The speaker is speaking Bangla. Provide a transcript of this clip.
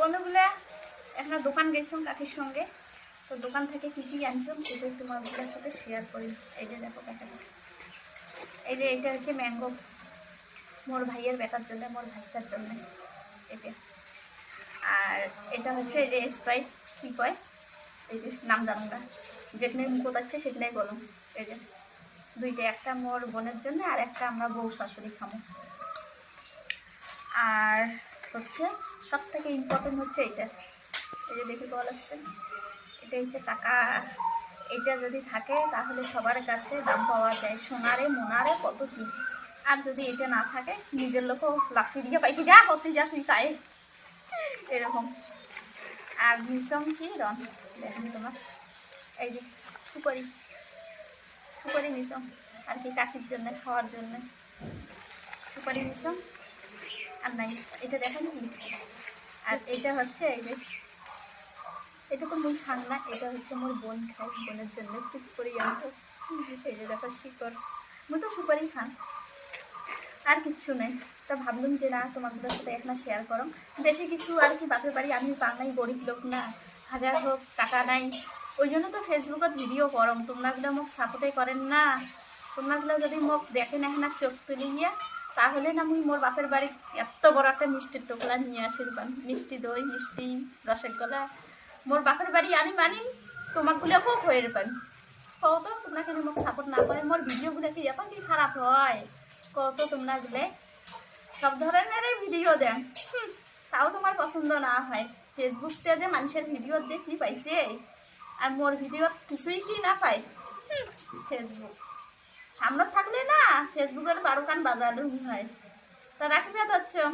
বন্ধুগুলো একটা দোকান গেছিলাম কাকির সঙ্গে। তো দোকান থেকে কী কী আনছিলাম সেটা তোমাদের সাথে শেয়ার করি। এই যে দেখো প্যাকেট, এই যে এটা হচ্ছে ম্যাঙ্গো, মোর ভাইয়ের বেটার জন্য, মোর ভাইস্তার জন্য এটা। আর এটা হচ্ছে এই যে স্প্রাইট, কী কয় এই যে নাম জানো না, যেখানে মুখত আছে সেখানেই বলো। এই যে দুইটা, একটা মোর বোনের জন্য আর একটা আমরা বউ শাশুড়ি খামো। আর হচ্ছে সব থেকে ইম্পর্টেন্ট হচ্ছে এইটা, এই যে দেখি বলা লাগছে, এটা হচ্ছে টাকা। এটা যদি থাকে তাহলে সবার কাছে দাম পাওয়া যায়, সোনারে মোনারে কত কি। আর যদি এটা না থাকে নিজের লোকও লাফি দিয়ে পাইকি যা করতে যা তুই তাই এরকম। আর মিশম কি রন দেখেন তোমার, এই যে সুপারি, সুপারি মিশম আর কি কাকির জন্য খাওয়ার জন্য সুপারি মিশম। আর নাই এটা দেখেন কি, আর এটা হচ্ছে এই যে এটা তো মুই খান না, এটা হচ্ছে মোর বোন খাই, বোনের জন্য সুপ করে আনছো। এই যে দেখো শিকড়, মুই তো সুপারি খান, আর কিচ্ছু নেই। তা ভাবলাম যে না তোমাদের সাথে একটা শেয়ার করো। বেশি কিছু আর কি বাপের বাড়ি আমি বাংলায় গরিব লোক না, হাজার হোক টাকা নাই, ওই জন্য তো ফেসবুকত ভিডিও করম। তোমরাগুলো মোক সাপোর্টে করেন না, তোমরাগুলো যদি মোক দেখেন না চোখ তুলে গিয়া, তাহলে না মুই মোর বাপের বাড়ি এত বড় একটা মিষ্টির টোকলা নিয়ে আসিরবাম, মিষ্টি দই, মিষ্টি রসগোল্লা। মোর বাপের বাড়ি আনি মানি তোমাকগুলো খুব হয়ে পান। কত তোমরা কেন মোক সাপোর্ট না করে, মোর ভিডিওগুলো কি এখন কি খারাপ হয় কত? তোমরা গুলে সব ধরনের ভিডিও দেন, তাও তোমার পছন্দ না হয়। ফেসবুক পেজে মানুষের ভিডিও যে কি পাইছে, আর মোর ভিডিও কিছুই কি না পাই। ফেসবুক সামনে থাকলে না ফেসবুকের 12 কান বাজানো হয়। তা রাখবে হচ্ছে।